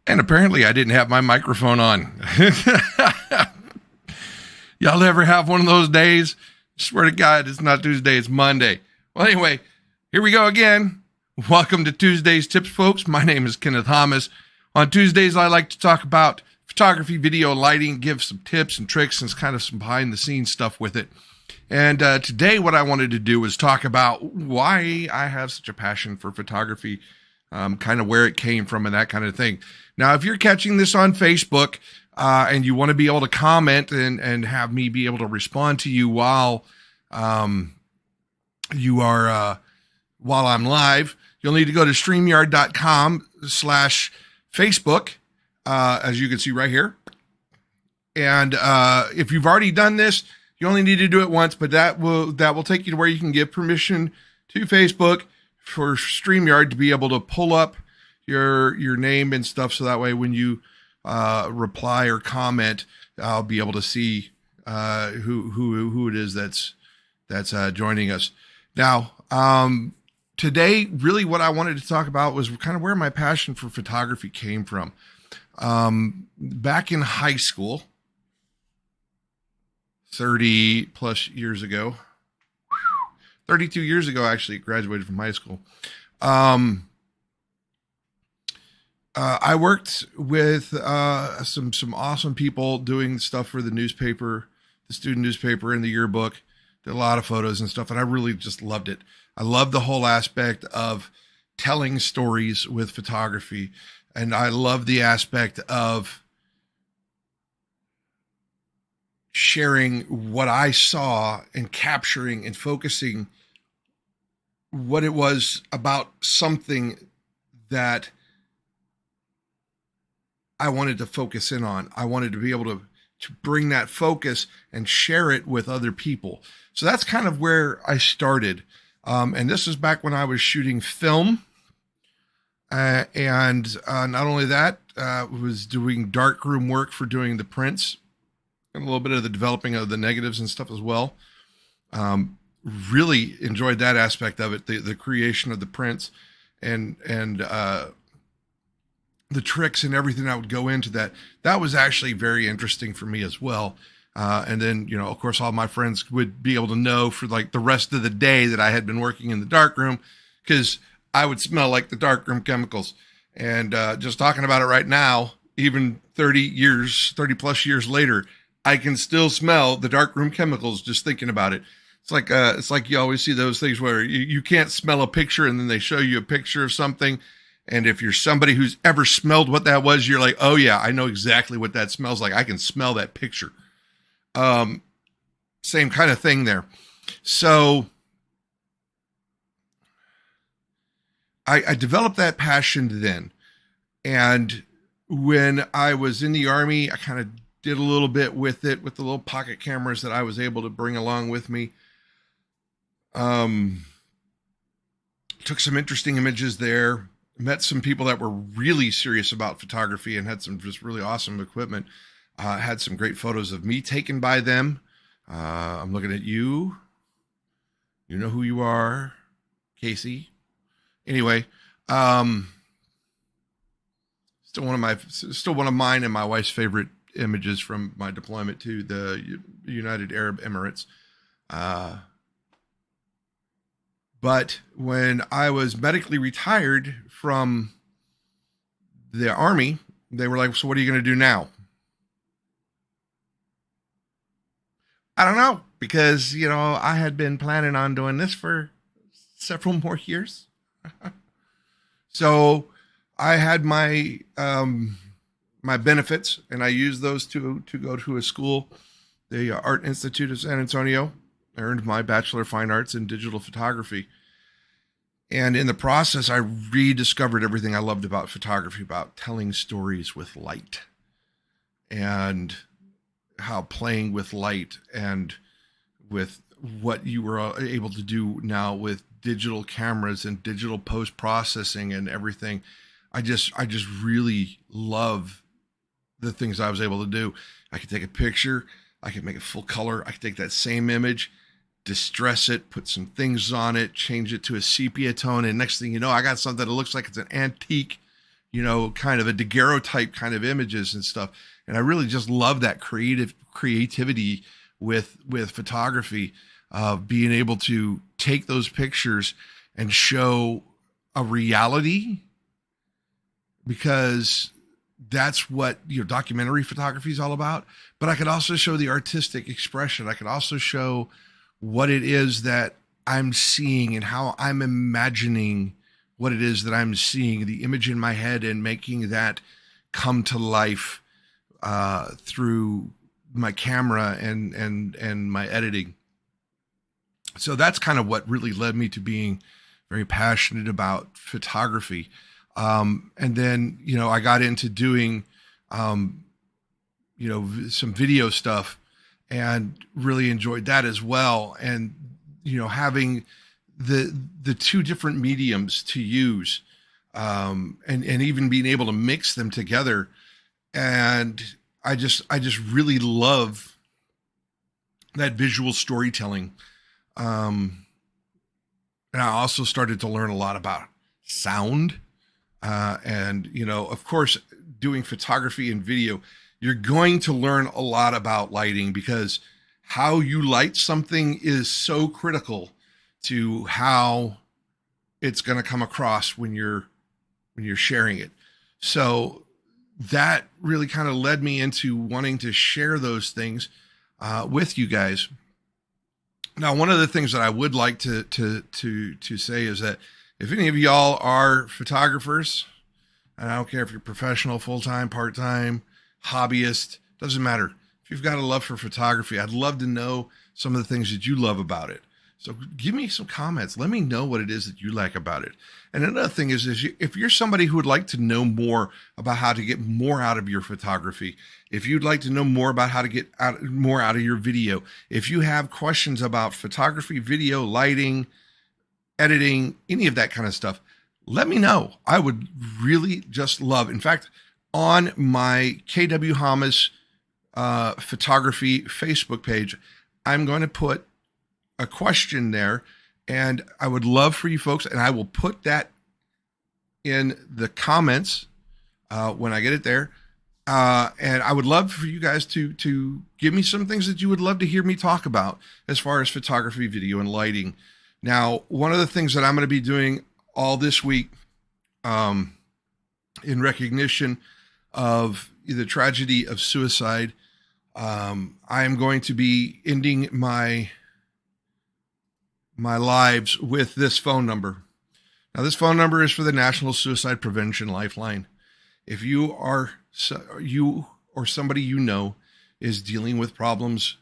And apparently I didn't have my microphone on. Y'all ever have one of those days? Swear to God, it's not Tuesday, it's Monday. Well, anyway, here we go again. Welcome to Tuesday's Tips, folks. My name is Kenneth Thomas. On Tuesdays, I like to talk about photography, video, lighting, give some tips and tricks and kind of some behind-the-scenes stuff with it. And today, what I wanted to do was talk about why I have such a passion for photography, kind of where it came from and that kind of thing. Now, if you're catching this on Facebook and you want to be able to comment and have me be able to respond to you while you are while I'm live, you'll need to go to StreamYard.com/Facebook, as you can see right here. And if you've already done this, you only need to do it once, but that will take you to where you can give permission to Facebook for StreamYard to be able to pull up your name and stuff, so that way when you reply or comment, I'll be able to see who it is that's joining us. Now, today, really what I wanted to talk about was kind of where my passion for photography came from. Back in high school, 30 plus years ago, 32 years ago, actually graduated from high school. I worked with some awesome people doing stuff for the newspaper, the student newspaper, and the yearbook. Did a lot of photos and stuff, and I really just loved it. I love the whole aspect of telling stories with photography, and I love the aspect of sharing what I saw and capturing and focusing what it was about something that I wanted to focus in on. I wanted to be able to bring that focus and share it with other people. So that's kind of where I started. And this is back when I was shooting film. And not only that, was doing darkroom work for doing the prints and a little bit of the developing of the negatives and stuff as well. Really enjoyed that aspect of it, the creation of the prints and the tricks and everything that would go into that. That was actually very interesting for me as well. And then, of course, all my friends would be able to know for like the rest of the day that I had been working in the darkroom, because I would smell like the darkroom chemicals. And just talking about it right now, even 30 plus years later, I can still smell the darkroom chemicals just thinking about it. It's like you always see those things where you can't smell a picture and then they show you a picture of something. And if you're somebody who's ever smelled what that was, you're like, oh yeah, I know exactly what that smells like. I can smell that picture. Same kind of thing there. So I developed that passion then. And when I was in the Army, I kind of did a little bit with it, with the little pocket cameras that I was able to bring along with me. Took some interesting images there. Met some people that were really serious about photography and had some just really awesome equipment. Had some great photos of me taken by them. I'm looking at you. You know who you are, Casey. Anyway, still one of mine and my wife's favorite images from my deployment to the United Arab Emirates. But when I was medically retired from the Army, they were like, so what are you going to do now? I don't know, because, I had been planning on doing this for several more years. So I had my my benefits, and I used those to go to a school, the Art Institute of San Antonio. I earned my Bachelor of Fine Arts in Digital Photography. And in the process, I rediscovered everything I loved about photography, about telling stories with light and how playing with light and with what you were able to do now with digital cameras and digital post-processing and everything. I just really love the things I was able to do. I could take a picture, I could make it full color, I could take that same image, distress it, put some things on it, change it to a sepia tone, and next thing you know, I got something that looks like it's an antique kind of a daguerreotype kind of images and stuff. And I really just love that creativity with photography, being able to take those pictures and show a reality, because that's what documentary photography is all about. But I could also show the artistic expression. I could also show what it is that I'm seeing and how I'm imagining what it is that I'm seeing, the image in my head, and making that come to life through my camera and my editing. So that's kind of what really led me to being very passionate about photography. And then, I got into doing, some video stuff, and really enjoyed that as well. And, having the two different mediums to use, and even being able to mix them together. And I just really love that visual storytelling. And I also started to learn a lot about sound. And, of course, doing photography and video, you're going to learn a lot about lighting, because how you light something is so critical to how it's going to come across when you're sharing it. So that really kind of led me into wanting to share those things with you guys. Now, one of the things that I would like to say is that if any of y'all are photographers, and I don't care if you're professional, full-time, part-time, hobbyist, doesn't matter. If you've got a love for photography, I'd love to know some of the things that you love about it. So give me some comments. Let me know what it is that you like about it. And another thing is if you're somebody who would like to know more about how to get more out of your photography, if you'd like to know more about how to get more out of your video, if you have questions about photography, video, lighting, editing, any of that kind of stuff, let me know. I would really just love. In fact, on my KW Hamas photography Facebook page, I'm going to put a question there, and I would love for you folks, and I will put that in the comments when I get it there. And I would love for you guys to give me some things that you would love to hear me talk about as far as photography, video, and lighting. Now, one of the things that I'm going to be doing all this week, in recognition of the tragedy of suicide, I am going to be ending my lives with this phone number. Now, this phone number is for the National Suicide Prevention Lifeline. If you or somebody you know is dealing with problems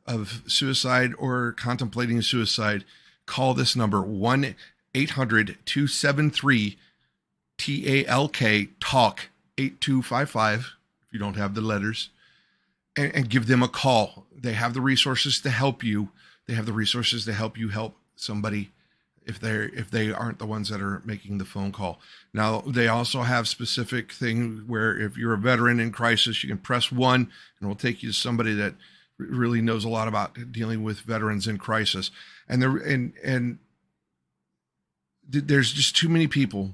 of suicide or contemplating suicide, call this number, 1-800-273-TALK, TALK, 8255, if you don't have the letters, and give them a call. They have the resources to help you. They have the resources to help you help somebody if they aren't the ones that are making the phone call. Now, they also have specific thing where if you're a veteran in crisis, you can press 1 and it will take you to somebody that really knows a lot about dealing with veterans in crisis. And there's just too many people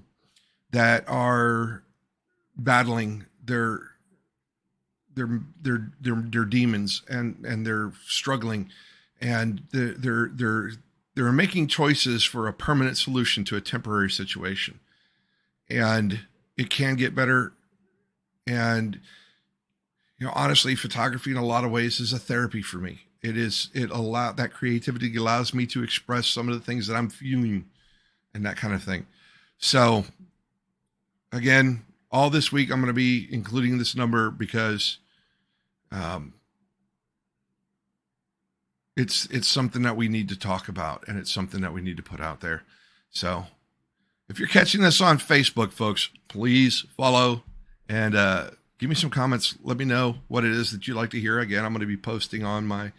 that are battling their demons, and they're struggling, and they're making choices for a permanent solution to a temporary situation. And it can get better. And, honestly, photography in a lot of ways is a therapy for me. That creativity allows me to express some of the things that I'm feeling and that kind of thing. So again, all this week, I'm going to be including this number because, it's something that we need to talk about, and it's something that we need to put out there. So if you're catching this on Facebook, folks, please follow and give me some comments. Let me know what it is that you'd like to hear. Again, I'm going to be posting on my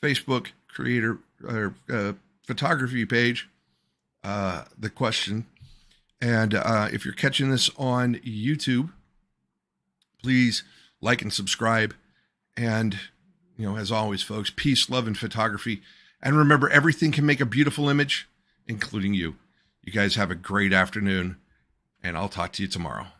Facebook creator or photography page the question. And if you're catching this on YouTube, please like and subscribe. And as always, folks, peace, love, and photography. And remember, everything can make a beautiful image, including you. You guys have a great afternoon. and I'll talk to you tomorrow.